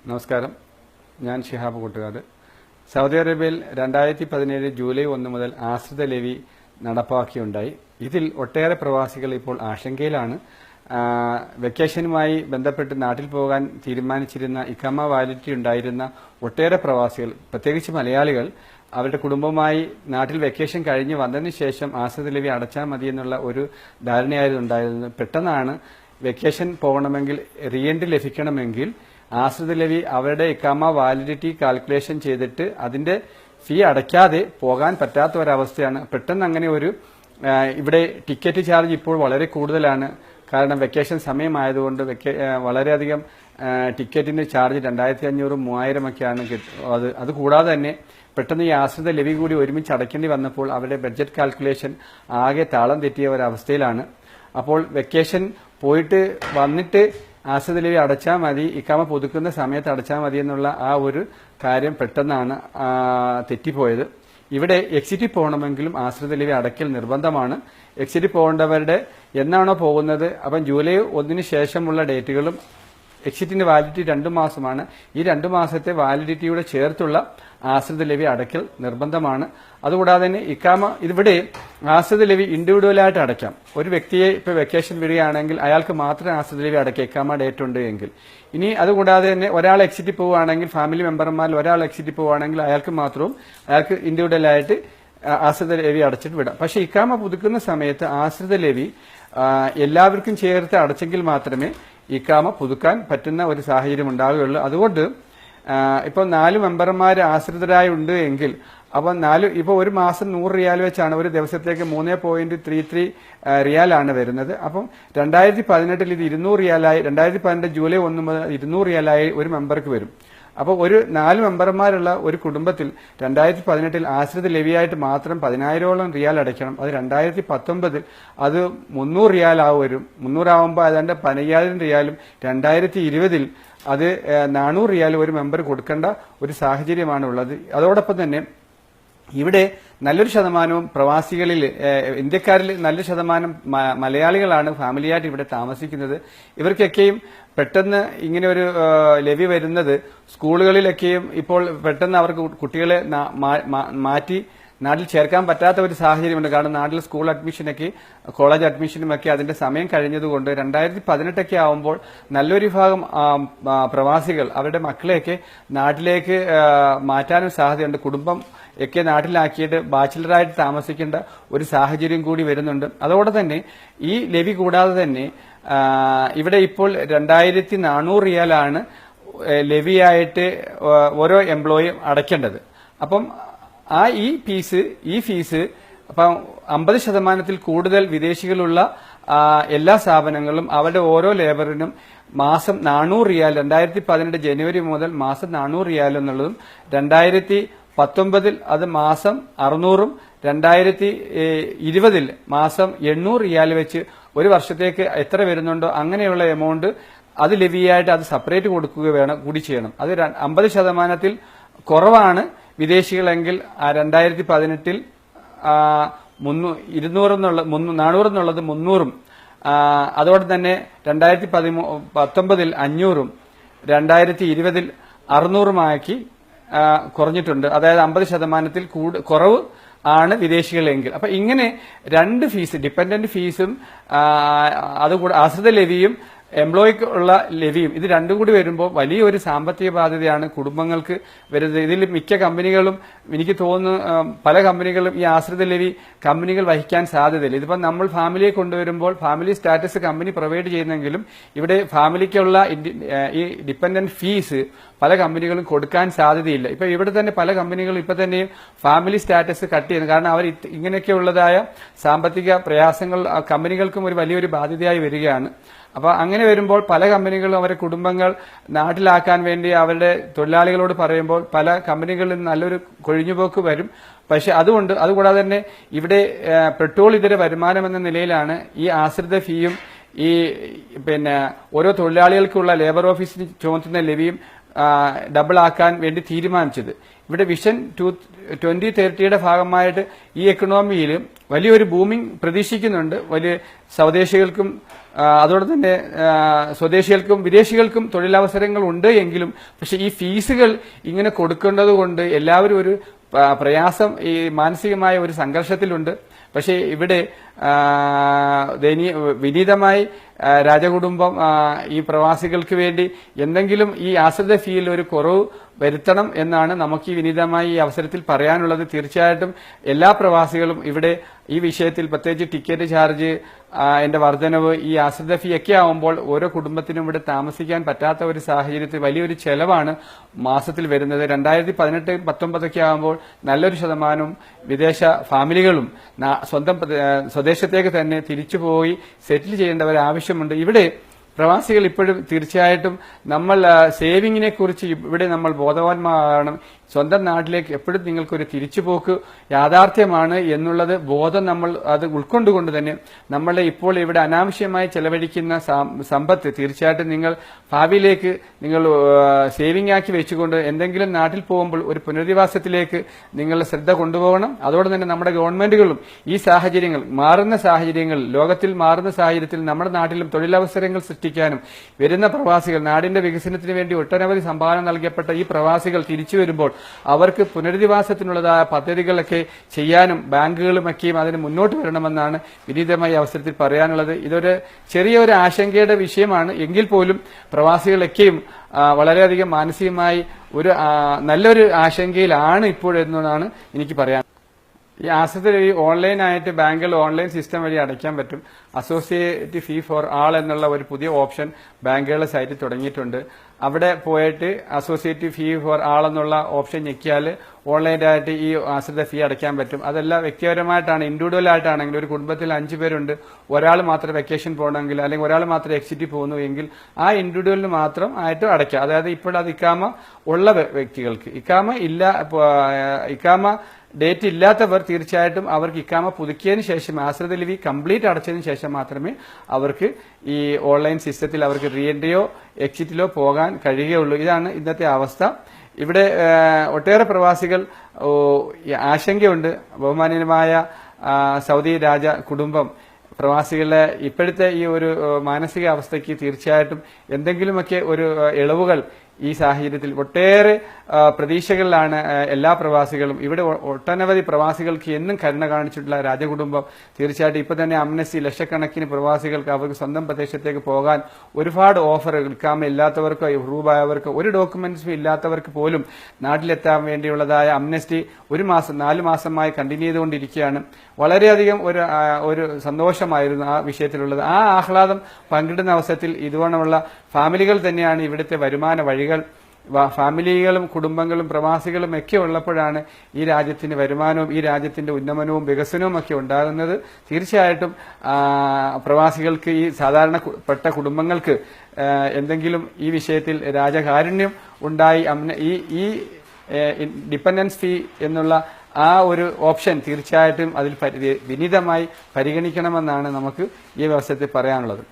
നമസ്കാരം. ഞാൻ ഷിഹാബ് കൂട്ടുകാട്. സൗദി അറേബ്യയിൽ 2017 ജൂലൈ 1 മുതൽ ആശ്രിത ലെവി നടപ്പാക്കിയുണ്ടായി. ഇതിൽ ഒട്ടേറെ പ്രവാസികൾ ഇപ്പോൾ ആശങ്കയിലാണ്. വെക്കേഷനുമായി ബന്ധപ്പെട്ട് നാട്ടിൽ പോകാൻ തീരുമാനിച്ചിരുന്ന ഇഖാമ വാലിഡിറ്റി ഉണ്ടായിരുന്ന ഒട്ടേറെ പ്രവാസികൾ, പ്രത്യേകിച്ച് മലയാളികൾ, അവരുടെ കുടുംബമായി നാട്ടിൽ വെക്കേഷൻ കഴിഞ്ഞ് വന്നതിന് ശേഷം ആശ്രിത ലെവി അടച്ചാൽ മതിയെന്നുള്ള ഒരു ധാരണയായിരുന്നു ഉണ്ടായിരുന്നത്. പെട്ടെന്നാണ് വെക്കേഷൻ പോകണമെങ്കിൽ, റീഎൻട്രി ലഭിക്കണമെങ്കിൽ ആശ്രിത ലെവി അവരുടെ ഇഖാമ വാലിഡിറ്റി കാൽക്കുലേഷൻ ചെയ്തിട്ട് അതിന്റെ ഫീ അടയ്ക്കാതെ പോകാൻ പറ്റാത്ത ഒരവസ്ഥയാണ്. പെട്ടെന്ന് അങ്ങനെ ഒരു ഇവിടെ ടിക്കറ്റ് ചാർജ് ഇപ്പോൾ വളരെ കൂടുതലാണ്. കാരണം വെക്കേഷൻ സമയമായതുകൊണ്ട് വളരെയധികം ടിക്കറ്റിന്റെ ചാർജ് 2500, 3000 ഒക്കെയാണ്. അത് കൂടാതെ തന്നെ പെട്ടെന്ന് ഈ ആശ്രിത ലെവി കൂടി ഒരുമിച്ച് അടയ്ക്കേണ്ടി വന്നപ്പോൾ അവരുടെ ബഡ്ജറ്റ് കാൽക്കുലേഷൻ ആകെ താളം തെറ്റിയ ഒരവസ്ഥയിലാണ്. അപ്പോൾ വെക്കേഷൻ പോയിട്ട് വന്നിട്ട് ആശ്രിത ലെവി അടച്ചാൽ മതി, ഇഖാമ പുതുക്കുന്ന സമയത്ത് അടച്ചാൽ മതി എന്നുള്ള ആ ഒരു കാര്യം പെട്ടെന്നാണ് തെറ്റിപ്പോയത്. ഇവിടെ എക്സിറ്റിൽ പോകണമെങ്കിലും ആശ്രിത ലെവി അടയ്ക്കൽ നിർബന്ധമാണ്. എക്സിറ്റിൽ പോകേണ്ടവരുടെ എന്നാണോ പോകുന്നത്, അപ്പം ജൂലൈ 1 ശേഷമുള്ള ഡേറ്റുകളും എക്സിറ്റിന്റെ വാലിഡിറ്റി 2 മാസമാണ്. ഈ 2 മാസത്തെ വാലിഡിറ്റിയുടെ ചേർത്തുള്ള ആശ്രിത ലെവി അടയ്ക്കൽ നിർബന്ധമാണ്. അതുകൂടാതെ തന്നെ ഇഖാമ ഇവിടെ ആശ്രിത ലെവി ഇൻഡിവിജ്വലായിട്ട് അടയ്ക്കാം. ഒരു വ്യക്തിയെ ഇപ്പോൾ വെക്കേഷൻ വരികയാണെങ്കിൽ അയാൾക്ക് മാത്രമേ ആശ്രിത ലെവി അടയ്ക്കാം, ഇഖാമ ഡേറ്റ് ഉണ്ട് എങ്കിൽ. ഇനി അതുകൂടാതെ തന്നെ ഒരാൾ എക്സിറ്റിൽ പോവുകയാണെങ്കിൽ, ഫാമിലി മെമ്പർമാരിൽ ഒരാൾ എക്സിറ്റിൽ പോവുകയാണെങ്കിൽ അയാൾക്ക് ഇൻഡിവിജ്വലായിട്ട് ആശ്രിത ലെവി അടച്ചിട്ട് വിടാം. പക്ഷേ ഇഖാമ പുതുക്കുന്ന സമയത്ത് ആശ്രിത ലെവി എല്ലാവർക്കും ചേർത്ത് അടച്ചെങ്കിൽ മാത്രമേ ഇഖാമ പുതുക്കാൻ പറ്റുന്ന ഒരു സാഹചര്യം ഉണ്ടാവുകയുള്ളൂ. അതുകൊണ്ട് ഇപ്പോൾ 4 മെമ്പർമാർ ആശ്രിതരായി ഉണ്ട് എങ്കിൽ ഇപ്പോൾ ഒരു മാസം 100 റിയാൽ വെച്ചാണ്, ഒരു ദിവസത്തേക്ക് 3.33 റിയാലാണ് വരുന്നത്. അപ്പം 2018 ഇത് 200 റിയാലായി, 2018 ജൂലൈ 1 മുതൽ 200 റിയാലായി ഒരു മെമ്പർക്ക് വരും. അപ്പോൾ ഒരു 4 മെമ്പർമാരുള്ള ഒരു കുടുംബത്തിൽ 2018 ആശ്രിത ലെവിയായിട്ട് മാത്രം 10,000ഓളം റിയാൽ അടയ്ക്കണം. അത് 2019 അത് 300 റിയാൽ വരും. 300 ആവുമ്പോൾ ഏതാണ്ട് 15,000 റിയാലും 2020 അത് 400 റിയാൽ ഒരു മെമ്പർ കൊടുക്കേണ്ട ഒരു സാഹചര്യമാണ് ഉള്ളത്. അതോടൊപ്പം തന്നെ ഇവിടെ നല്ലൊരു ശതമാനവും പ്രവാസികളിൽ, ഇന്ത്യക്കാരിൽ നല്ലൊരു ശതമാനം മലയാളികളാണ് ഫാമിലിയായിട്ട് ഇവിടെ താമസിക്കുന്നത്. ഇവർക്കൊക്കെയും പെട്ടെന്ന് ഇങ്ങനെ ഒരു ലെവി വരുന്നത് സ്കൂളുകളിലൊക്കെയും ഇപ്പോൾ പെട്ടെന്ന് അവർക്ക് കുട്ടികളെ മാറ്റി നാട്ടിൽ ചേർക്കാൻ പറ്റാത്ത ഒരു സാഹചര്യമുണ്ട്. കാരണം നാട്ടിൽ സ്കൂൾ അഡ്മിഷനൊക്കെ, കോളേജ് അഡ്മിഷനുമൊക്കെ അതിന്റെ സമയം കഴിഞ്ഞതുകൊണ്ട് 2018 ആവുമ്പോൾ നല്ലൊരു വിഭാഗം പ്രവാസികൾ അവരുടെ മക്കളെയൊക്കെ നാട്ടിലേക്ക് മാറ്റാനും സാധ്യതയുണ്ട്. കുടുംബം ഒക്കെ നാട്ടിലാക്കിയിട്ട് ബാച്ചിലറായിട്ട് താമസിക്കേണ്ട ഒരു സാഹചര്യം കൂടി വരുന്നുണ്ട്. അതോടെ തന്നെ ഈ ലെവി കൂടാതെ തന്നെ ഇവിടെ ഇപ്പോൾ 2,400 റിയാലാണ് ലെവിയായിട്ട് ഓരോ എംപ്ലോയിയും അടയ്ക്കേണ്ടത്. അപ്പം ഈ ഫീസ് അപ്പം 50% കൂടുതൽ വിദേശികളുള്ള എല്ലാ സ്ഥാപനങ്ങളും അവരുടെ ഓരോ ലേബറിനും മാസം 400 റിയാൽ, 2018 ജനുവരി മുതൽ മാസം 400 റിയാൽ എന്നുള്ളതും 2019 അത് മാസം 600ഉം 2020 മാസം 800 റിയാൽ വെച്ച് ഒരു വർഷത്തേക്ക് എത്ര വരുന്നുണ്ടോ അങ്ങനെയുള്ള എമൗണ്ട് അത് ലെവിയായിട്ട് അത് സെപ്പറേറ്റ് കൊടുക്കുക കൂടി ചെയ്യണം. അത് 50% കുറവാണ് വിദേശികളെങ്കിൽ 2018 400 എന്നുള്ളത് 300ഉം, അതോടെ തന്നെ 2019 500ഉം 2020 600ഉമാക്കി കുറഞ്ഞിട്ടുണ്ട്. അതായത് 50% കുറവ് ആണ് വിദേശികളെങ്കിൽ. അപ്പൊ ഇങ്ങനെ 2 ഫീസ്, ഡിപ്പെൻഡന്റ് ഫീസും അതുകൂടെ ആശ്രിത ലെവിയും എംപ്ലോയിക്ക് ഉള്ള ലെവിയും, ഇത് രണ്ടും കൂടി വരുമ്പോൾ വലിയൊരു സാമ്പത്തിക ബാധ്യതയാണ് കുടുംബങ്ങൾക്ക് വരുന്നത്. ഇതിൽ മിക്ക കമ്പനികളും, എനിക്ക് തോന്നുന്നു പല കമ്പനികളും ഈ ആശ്രിത ലെവി കമ്പനികൾ വഹിക്കാൻ സാധ്യതയില്ല. ഇതിപ്പോൾ നമ്മൾ ഫാമിലിയെ കൊണ്ടുവരുമ്പോൾ ഫാമിലി സ്റ്റാറ്റസ് കമ്പനി പ്രൊവൈഡ് ചെയ്യുന്നെങ്കിലും ഇവിടെ ഫാമിലിക്കുള്ള ഈ ഡിപ്പെൻഡന്റ് ഫീസ് പല കമ്പനികളും കൊടുക്കാൻ സാധ്യതയില്ല. ഇപ്പൊ ഇവിടെ തന്നെ പല കമ്പനികളും ഇപ്പൊ തന്നെയും ഫാമിലി സ്റ്റാറ്റസ് കട്ട് ചെയ്യുന്നു. കാരണം അവർ ഇങ്ങനെയൊക്കെയുള്ളതായ സാമ്പത്തിക പ്രയാസങ്ങൾ കമ്പനികൾക്കും ഒരു വലിയൊരു ബാധ്യതയായി വരികയാണ്. അപ്പൊ അങ്ങനെ വരുമ്പോൾ പല കമ്പനികളും അവരുടെ കുടുംബങ്ങൾ നാട്ടിലാക്കാൻ വേണ്ടി അവരുടെ തൊഴിലാളികളോട് പറയുമ്പോൾ പല കമ്പനികളിൽ നല്ലൊരു കൊഴിഞ്ഞുപോക്ക് വരും. പക്ഷെ അതുകൂടാതെ തന്നെ ഇവിടെ പെട്രോൾ ഇതര വരുമാനം എന്ന നിലയിലാണ് ഈ ആശ്രിത ഫീയും ഈ ഓരോ തൊഴിലാളികൾക്കുള്ള ലേബർ ഓഫീസിന് ചുമത്തുന്ന ലെവിയും ഡബിൾ ആക്കാൻ വേണ്ടി തീരുമാനിച്ചത്. ഇവിടെ വിഷൻ 2030യുടെ ഭാഗമായിട്ട് ഈ എക്കണോമിയിൽ വലിയൊരു ബൂമിംഗ് പ്രതീക്ഷിക്കുന്നുണ്ട്. വലിയ സ്വദേശികൾക്കും അതോടൊപ്പം തന്നെ സ്വദേശികൾക്കും വിദേശികൾക്കും തൊഴിലവസരങ്ങൾ ഉണ്ട് എങ്കിലും പക്ഷെ ഈ ഫീസുകൾ ഇങ്ങനെ കൊടുക്കേണ്ടത് കൊണ്ട് എല്ലാവരും ഒരു പ്രയാസം, ഈ മാനസികമായ ഒരു സംഘർഷത്തിലുണ്ട്. പക്ഷേ ഇവിടെ വിനീതമായി രാജകുടുംബം ഈ പ്രവാസികൾക്ക് വേണ്ടി എന്തെങ്കിലും ഈ ആശ്രിത ഫീയിൽ ഒരു കുറവ് വരുത്തണം എന്നാണ് നമുക്ക് ഈ വിനീതമായി ഈ അവസരത്തിൽ പറയാനുള്ളത്. തീർച്ചയായിട്ടും എല്ലാ പ്രവാസികളും ഇവിടെ ഈ വിഷയത്തിൽ പ്രത്യേകിച്ച് ടിക്കറ്റ് ചാർജ് എന്റെ വർധനവ്, ഈ ആശ്രിത ഫീ ഒക്കെ ആവുമ്പോൾ ഓരോ കുടുംബത്തിനും ഇവിടെ താമസിക്കാൻ പറ്റാത്ത ഒരു സാഹചര്യത്തിൽ വലിയൊരു ചെലവാണ് മാസത്തിൽ വരുന്നത്. 2018-19 ആകുമ്പോൾ നല്ലൊരു ശതമാനവും വിദേശ ഫാമിലികളും സ്വന്തം സ്വദേശത്തേക്ക് തന്നെ തിരിച്ചുപോയി സെറ്റിൽ ചെയ്യേണ്ട ഒരു ആവശ്യമുണ്ട്. ഇവിടെ പ്രവാസികൾ ഇപ്പോഴും തീർച്ചയായിട്ടും നമ്മൾ സേവിങ്ങിനെ കുറിച്ച് ഇവിടെ നമ്മൾ ബോധവാന്മാരാണ്. സ്വന്തം നാട്ടിലേക്ക് എപ്പോഴും നിങ്ങൾക്കൊരു തിരിച്ചുപോക്ക് യാഥാർത്ഥ്യമാണ് എന്നുള്ളത് ബോധം നമ്മൾ അത് ഉൾക്കൊണ്ടുകൊണ്ട് തന്നെ നമ്മളെ ഇപ്പോൾ ഇവിടെ അനാവശ്യമായി ചെലവഴിക്കുന്ന സമ്പത്ത് തീർച്ചയായിട്ടും നിങ്ങൾ ഭാവിയിലേക്ക് നിങ്ങൾ സേവിംഗ് ആക്കി വെച്ചുകൊണ്ട് എന്തെങ്കിലും നാട്ടിൽ പോകുമ്പോൾ ഒരു പുനരധിവാസത്തിലേക്ക് നിങ്ങൾ ശ്രദ്ധ കൊണ്ടുപോകണം. അതോടെ തന്നെ നമ്മുടെ ഗവൺമെന്റുകളും ഈ സാഹചര്യങ്ങൾ മാറുന്ന സാഹചര്യങ്ങൾ, ലോകത്തിൽ മാറുന്ന സാഹചര്യത്തിൽ നമ്മുടെ നാട്ടിലും തൊഴിലവസരങ്ങൾ സൃഷ്ടിക്കാനും വരുന്ന പ്രവാസികൾ, നാടിന്റെ വികസനത്തിന് വേണ്ടി ഒട്ടനവധി സംഭാവന നൽകപ്പെട്ട ഈ പ്രവാസികൾ തിരിച്ചു വരുമ്പോൾ അവർക്ക് പുനരധിവാസത്തിനുള്ളതായ പദ്ധതികളൊക്കെ ചെയ്യാനും ബാങ്കുകളുമൊക്കെയും അതിന് മുന്നോട്ട് വരണമെന്നാണ് വിനീതമായ അവസരത്തിൽ പറയാനുള്ളത്. ഇതൊരു ചെറിയൊരു ആശങ്കയുടെ വിഷയമാണ് എങ്കിൽ പോലും പ്രവാസികളൊക്കെയും വളരെയധികം മാനസികമായി ഒരു നല്ലൊരു ആശങ്കയിലാണ് ഇപ്പോഴെന്നാണ് എനിക്ക് പറയാൻ. ഈ ആശ്രിത വഴി ഓൺലൈനായിട്ട് ബാങ്കുകൾ ഓൺലൈൻ സിസ്റ്റം വഴി അടയ്ക്കാൻ പറ്റും. അസോസിയേറ്റ് ഫീ ഫോർ ആൾ എന്നുള്ള ഒരു പുതിയ ഓപ്ഷൻ ബാങ്കുകളുടെ സൈറ്റിൽ തുടങ്ങിയിട്ടുണ്ട്. അവിടെ പോയിട്ട് അസോസിയേറ്റ് ഫീ ഫോർ ആൾ എന്നുള്ള ഓപ്ഷൻ ഞെക്കിയാൽ ഓൺലൈനായിട്ട് ഈ ആശ്രിത ഫീ അടയ്ക്കാൻ പറ്റും. അതെല്ലാം വ്യക്തിപരമായിട്ടാണ്, ഇൻഡിവിജ്വൽ ആയിട്ടാണെങ്കിൽ ഒരു കുടുംബത്തിൽ 5 പേരുണ്ട്, ഒരാൾ മാത്രം വെക്കേഷൻ പോകണമെങ്കിൽ അല്ലെങ്കിൽ ഒരാൾ മാത്രം എക്സിറ്റ് പോകുന്നു എങ്കിൽ ആ ഇൻഡിവിജ്വലിന് മാത്രം ആയിട്ട് അടയ്ക്കാം. അതായത് ഇപ്പോൾ അത് ഇക്കാമ ഉള്ള വ്യക്തികൾക്ക്, ഇക്കാമ ഡേറ്റ് ഇല്ലാത്തവർ തീർച്ചയായിട്ടും അവർക്ക് ഇക്കാമ പുതുക്കിയതിനു ശേഷം ആശ്രിത ലിവി കംപ്ലീറ്റ് അടച്ചതിന് ശേഷം മാത്രമേ അവർക്ക് ഈ ഓൺലൈൻ സിസ്റ്റത്തിൽ അവർക്ക് റീ എൻട്രിയോ എക്സിറ്റിലോ പോകാൻ കഴിയുകയുള്ളൂ. ഇതാണ് ഇന്നത്തെ അവസ്ഥ. ഇവിടെ ഒട്ടേറെ പ്രവാസികൾ ആശങ്കയുണ്ട്. ബഹുമാനീയമായ സൗദി രാജ കുടുംബം പ്രവാസികളുടെ ഇപ്പോഴത്തെ ഈ ഒരു മാനസിക അവസ്ഥയ്ക്ക് തീർച്ചയായിട്ടും എന്തെങ്കിലുമൊക്കെ ഒരു ഇളവുകൾ ഈ സാഹചര്യത്തിൽ ഒട്ടേറെ പ്രതീക്ഷകളിലാണ് എല്ലാ പ്രവാസികളും. ഇവിടെ ഒട്ടനവധി പ്രവാസികൾക്ക് എന്നും കരുണ കാണിച്ചിട്ടുള്ള രാജകുടുംബം തീർച്ചയായിട്ടും ഇപ്പൊ തന്നെ അംനസ്റ്റി ലക്ഷക്കണക്കിന് പ്രവാസികൾക്ക് അവർക്ക് സ്വന്തം പ്രദേശത്തേക്ക് പോകാൻ ഒരുപാട് ഓഫറുകൾ, ഇക്കാമ ഇല്ലാത്തവർക്കോ റൂബായവർക്കോ ഒരു ഡോക്യുമെന്റ്സും ഇല്ലാത്തവർക്ക് പോലും നാട്ടിലെത്താൻ വേണ്ടിയുള്ളതായ അംനസ്റ്റി 4 മാസമായി കണ്ടിന്യൂ ചെയ്തുകൊണ്ടിരിക്കുകയാണ്. വളരെയധികം ഒരു സന്തോഷമായിരുന്നു ആ വിഷയത്തിലുള്ളത്. ആ ആഹ്ലാദം പങ്കിടുന്ന അവസരത്തിൽ ഇതുപോലുള്ള ഫാമിലികൾ തന്നെയാണ് ഇവിടുത്തെ വരുമാന വഴികൾ. ഫാമിലികളും കുടുംബങ്ങളും പ്രവാസികളും ഒക്കെ ഉള്ളപ്പോഴാണ് ഈ രാജ്യത്തിന് വരുമാനവും ഈ രാജ്യത്തിന്റെ ഉന്നമനവും വികസനവും ഒക്കെ ഉണ്ടാകുന്നത്. തീർച്ചയായിട്ടും പ്രവാസികൾക്ക്, ഈ സാധാരണപ്പെട്ട കുടുംബങ്ങൾക്ക് എന്തെങ്കിലും ഈ വിഷയത്തിൽ രാജകാരുണ്യം ഉണ്ടായി ഈ ഡിപെൻഡൻസ് ഫീ എന്നുള്ള ആ ഒരു ഓപ്ഷൻ തീർച്ചയായിട്ടും അതിൽ വിനീതമായി പരിഗണിക്കണമെന്നാണ് നമുക്ക് ഈ അവസരത്തിൽ പറയാനുള്ളത്.